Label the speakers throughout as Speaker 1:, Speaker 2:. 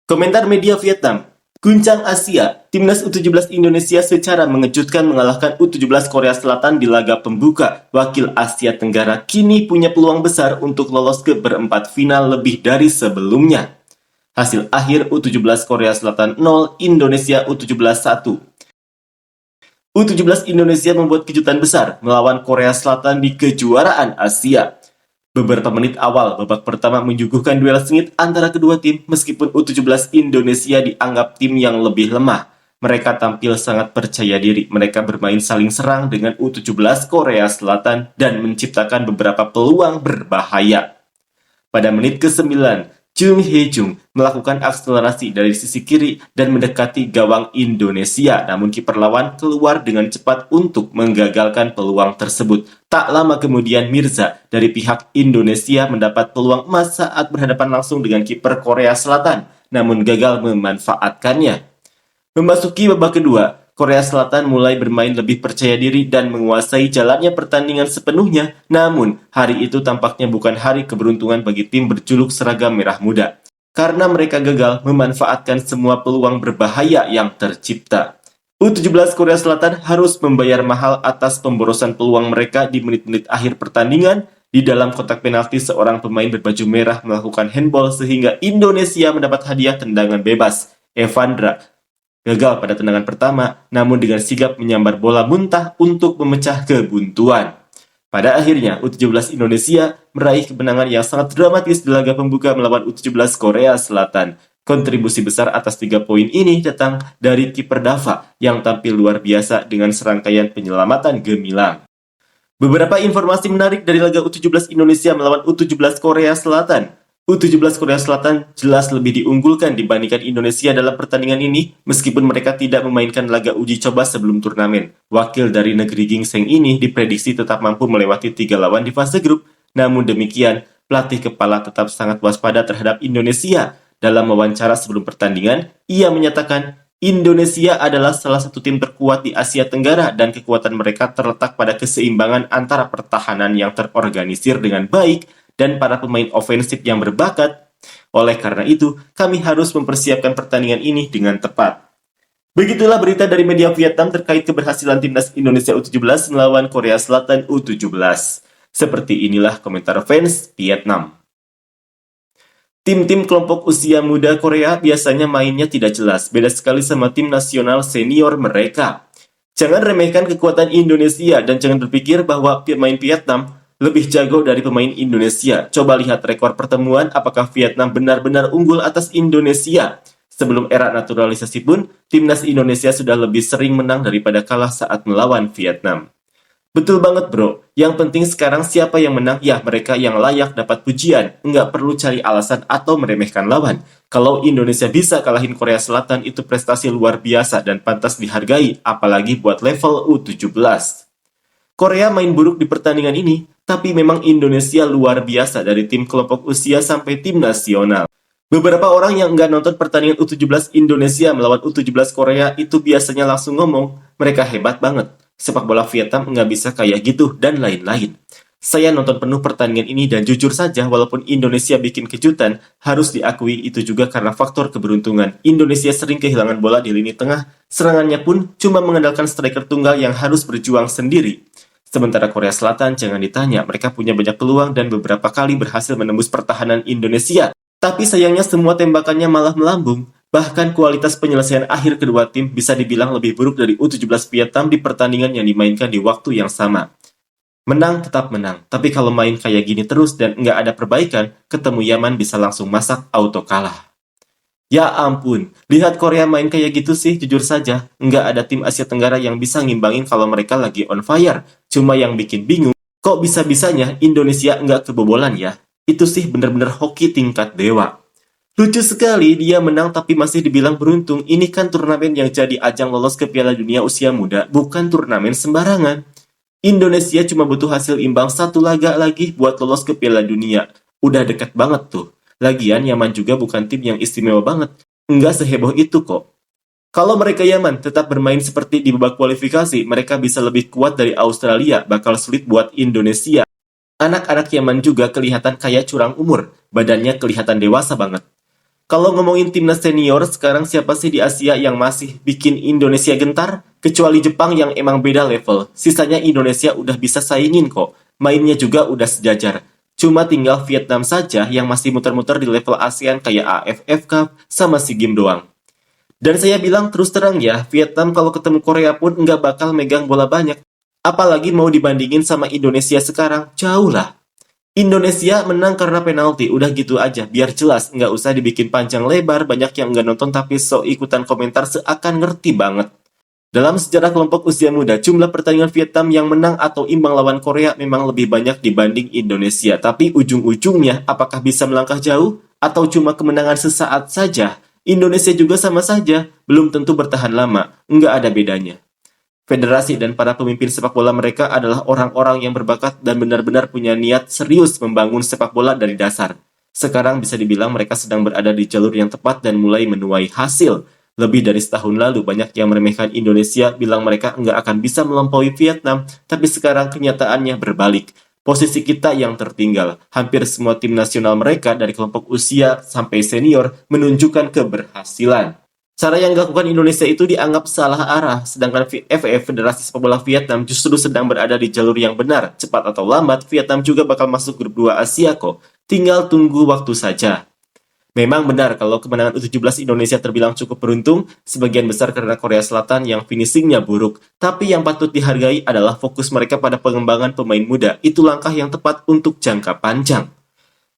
Speaker 1: Komentar media Vietnam. Guncang Asia, Timnas U17 Indonesia secara mengejutkan mengalahkan U17 Korea Selatan di laga pembuka. Wakil Asia Tenggara kini punya peluang besar untuk lolos ke perempat final lebih dari sebelumnya. Hasil akhir U17 Korea Selatan 0, Indonesia U17 1. U17 Indonesia membuat kejutan besar melawan Korea Selatan di kejuaraan Asia. Beberapa menit awal babak pertama menyuguhkan duel sengit antara kedua tim meskipun U17 Indonesia dianggap tim yang lebih lemah. Mereka tampil sangat percaya diri. Mereka bermain saling serang dengan U17 Korea Selatan dan menciptakan beberapa peluang berbahaya. Pada menit ke-9, Jung Hee-jung melakukan akselerasi dari sisi kiri dan mendekati gawang Indonesia, namun kiper lawan keluar dengan cepat untuk menggagalkan peluang tersebut. Tak lama kemudian Mirza dari pihak Indonesia mendapat peluang emas saat berhadapan langsung dengan kiper Korea Selatan, namun gagal memanfaatkannya. Memasuki babak kedua, Korea Selatan mulai bermain lebih percaya diri dan menguasai jalannya pertandingan sepenuhnya, namun hari itu tampaknya bukan hari keberuntungan bagi tim berjuluk seragam merah muda, karena mereka gagal memanfaatkan semua peluang berbahaya yang tercipta. U17 Korea Selatan harus membayar mahal atas pemborosan peluang mereka di menit-menit akhir pertandingan. Di dalam kotak penalti, seorang pemain berbaju merah melakukan handball sehingga Indonesia mendapat hadiah tendangan bebas. Evandra gagal pada tendangan pertama, namun dengan sigap menyambar bola muntah untuk memecah kebuntuan. Pada akhirnya, U17 Indonesia meraih kemenangan yang sangat dramatis di laga pembuka melawan U17 Korea Selatan. Kontribusi besar atas 3 poin ini datang dari kiper Dava yang tampil luar biasa dengan serangkaian penyelamatan gemilang. Beberapa informasi menarik dari laga U17 Indonesia melawan U17 Korea Selatan. U17 Korea Selatan jelas lebih diunggulkan dibandingkan Indonesia dalam pertandingan ini, meskipun mereka tidak memainkan laga uji coba sebelum turnamen. Wakil dari negeri gingseng ini diprediksi tetap mampu melewati 3 lawan di fase grup, namun demikian, pelatih kepala tetap sangat waspada terhadap Indonesia. Dalam wawancara sebelum pertandingan, ia menyatakan, Indonesia adalah salah satu tim terkuat di Asia Tenggara dan kekuatan mereka terletak pada keseimbangan antara pertahanan yang terorganisir dengan baik dan para pemain ofensif yang berbakat. Oleh karena itu, kami harus mempersiapkan pertandingan ini dengan tepat. Begitulah berita dari media Vietnam terkait keberhasilan timnas Indonesia U17 melawan Korea Selatan U17. Seperti inilah komentar fans Vietnam. Tim-tim kelompok usia muda Korea biasanya mainnya tidak jelas, beda sekali sama tim nasional senior mereka. Jangan remehkan kekuatan Indonesia dan jangan berpikir bahwa pemain Vietnam lebih jago dari pemain Indonesia. Coba lihat rekor pertemuan, apakah Vietnam benar-benar unggul atas Indonesia. Sebelum era naturalisasi pun, timnas Indonesia sudah lebih sering menang daripada kalah saat melawan Vietnam. Betul banget bro, yang penting sekarang siapa yang menang, ya mereka yang layak dapat pujian. Nggak perlu cari alasan atau meremehkan lawan. Kalau Indonesia bisa kalahin Korea Selatan, itu prestasi luar biasa dan pantas dihargai, apalagi buat level U17. Korea main buruk di pertandingan ini, tapi memang Indonesia luar biasa dari tim kelompok usia sampai tim nasional. Beberapa orang yang nggak nonton pertandingan U17 Indonesia melawan U17 Korea itu biasanya langsung ngomong, mereka hebat banget, sepak bola Vietnam nggak bisa kayak gitu, dan lain-lain. Saya nonton penuh pertandingan ini dan jujur saja walaupun Indonesia bikin kejutan, harus diakui itu juga karena faktor keberuntungan. Indonesia sering kehilangan bola di lini tengah, serangannya pun cuma mengandalkan striker tunggal yang harus berjuang sendiri. Sementara Korea Selatan jangan ditanya, mereka punya banyak peluang dan beberapa kali berhasil menembus pertahanan Indonesia. Tapi sayangnya semua tembakannya malah melambung. Bahkan kualitas penyelesaian akhir kedua tim bisa dibilang lebih buruk dari U17 Vietnam di pertandingan yang dimainkan di waktu yang sama. Menang tetap menang, tapi kalau main kayak gini terus dan nggak ada perbaikan, ketemu Yaman bisa langsung masak auto kalah. Ya ampun, lihat Korea main kayak gitu sih, jujur saja, nggak ada tim Asia Tenggara yang bisa ngimbangin kalau mereka lagi on fire. Cuma yang bikin bingung, kok bisa-bisanya Indonesia nggak kebobolan ya? Itu sih bener-bener hoki tingkat dewa. Lucu sekali, dia menang tapi masih dibilang beruntung. Ini kan turnamen yang jadi ajang lolos ke Piala Dunia usia muda, bukan turnamen sembarangan. Indonesia cuma butuh hasil imbang 1 laga lagi buat lolos ke Piala Dunia. Udah dekat banget tuh. Lagian Yaman juga bukan tim yang istimewa banget. Nggak seheboh itu kok. Kalau mereka Yaman tetap bermain seperti di babak kualifikasi, mereka bisa lebih kuat dari Australia, bakal sulit buat Indonesia. Anak-anak Yaman juga kelihatan kayak curang umur, badannya kelihatan dewasa banget. Kalau ngomongin timnas senior, sekarang siapa sih di Asia yang masih bikin Indonesia gentar? Kecuali Jepang yang emang beda level. Sisanya Indonesia udah bisa saingin kok. Mainnya juga udah sejajar. Cuma tinggal Vietnam saja yang masih muter-muter di level ASEAN kayak AFF Cup sama SEA Games doang. Dan saya bilang terus terang ya, Vietnam kalau ketemu Korea pun nggak bakal megang bola banyak. Apalagi mau dibandingin sama Indonesia sekarang, jauh lah. Indonesia menang karena penalti, udah gitu aja, biar jelas, nggak usah dibikin panjang lebar, banyak yang nggak nonton tapi sok ikutan komentar seakan ngerti banget. Dalam sejarah kelompok usia muda, jumlah pertandingan Vietnam yang menang atau imbang lawan Korea memang lebih banyak dibanding Indonesia. Tapi ujung-ujungnya, apakah bisa melangkah jauh? Atau cuma kemenangan sesaat saja? Indonesia juga sama saja, belum tentu bertahan lama, nggak ada bedanya. Federasi dan para pemimpin sepak bola mereka adalah orang-orang yang berbakat dan benar-benar punya niat serius membangun sepak bola dari dasar. Sekarang bisa dibilang mereka sedang berada di jalur yang tepat dan mulai menuai hasil. Lebih dari setahun lalu, banyak yang meremehkan Indonesia bilang mereka nggak akan bisa melampaui Vietnam, tapi sekarang kenyataannya berbalik. Posisi kita yang tertinggal. Hampir semua tim nasional mereka dari kelompok usia sampai senior menunjukkan keberhasilan. Cara yang dilakukan Indonesia itu dianggap salah arah, sedangkan FF Federasi Sepak Bola Vietnam justru sedang berada di jalur yang benar. Cepat atau lambat, Vietnam juga bakal masuk grup 2 Asia kok. Tinggal tunggu waktu saja. Memang benar kalau kemenangan U17 Indonesia terbilang cukup beruntung, sebagian besar karena Korea Selatan yang finishingnya buruk. Tapi yang patut dihargai adalah fokus mereka pada pengembangan pemain muda. Itu langkah yang tepat untuk jangka panjang.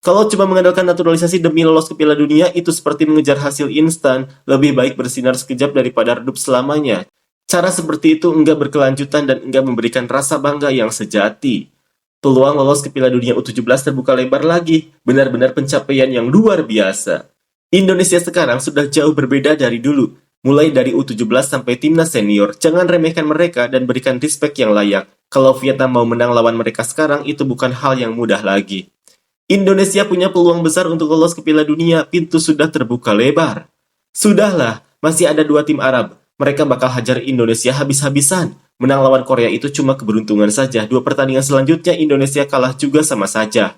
Speaker 1: Kalau cuma mengandalkan naturalisasi demi lolos ke Piala Dunia, itu seperti mengejar hasil instan. Lebih baik bersinar sekejap daripada redup selamanya. Cara seperti itu enggak berkelanjutan dan enggak memberikan rasa bangga yang sejati. Peluang lolos ke Piala Dunia U17 terbuka lebar lagi. Benar-benar pencapaian yang luar biasa. Indonesia sekarang sudah jauh berbeda dari dulu. Mulai dari U17 sampai timnas senior, jangan remehkan mereka dan berikan respect yang layak. Kalau Vietnam mau menang lawan mereka sekarang, itu bukan hal yang mudah lagi. Indonesia punya peluang besar untuk lolos ke Piala Dunia, pintu sudah terbuka lebar. Sudahlah, masih ada 2 tim Arab. Mereka bakal hajar Indonesia habis-habisan. Menang lawan Korea itu cuma keberuntungan saja. 2 pertandingan selanjutnya Indonesia kalah juga sama saja.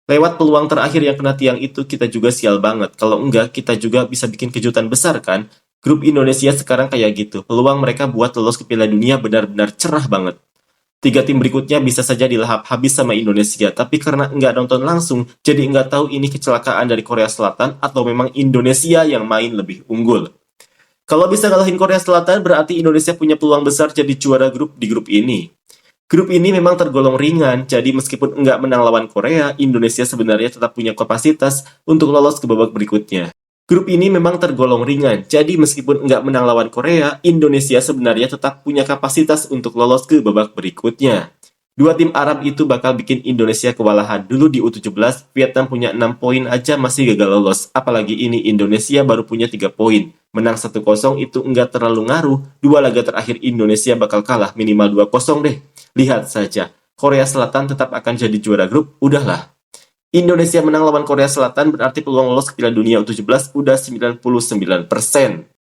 Speaker 1: Lewat peluang terakhir yang kena tiang itu kita juga sial banget. Kalau enggak, kita juga bisa bikin kejutan besar kan? Grup Indonesia sekarang kayak gitu. Peluang mereka buat lolos ke Piala Dunia benar-benar cerah banget. 3 tim berikutnya bisa saja dilahap habis sama Indonesia, tapi karena nggak nonton langsung, jadi nggak tahu ini kecelakaan dari Korea Selatan atau memang Indonesia yang main lebih unggul. Kalau bisa ngalahin Korea Selatan, berarti Indonesia punya peluang besar jadi juara grup di grup ini. Grup ini memang tergolong ringan, jadi meskipun nggak menang lawan Korea, Indonesia sebenarnya tetap punya kapasitas untuk lolos ke babak berikutnya. Grup ini memang tergolong ringan, jadi meskipun nggak menang lawan Korea, Indonesia sebenarnya tetap punya kapasitas untuk lolos ke babak berikutnya. 2 tim Arab itu bakal bikin Indonesia kewalahan. Dulu di U17, Vietnam punya 6 poin aja masih gagal lolos. Apalagi ini Indonesia baru punya 3 poin. Menang 1-0 itu nggak terlalu ngaruh. 2 laga terakhir Indonesia bakal kalah minimal 2-0 deh. Lihat saja, Korea Selatan tetap akan jadi juara grup, udahlah. Indonesia menang lawan Korea Selatan berarti peluang lolos ke Piala Dunia U17 udah 99%.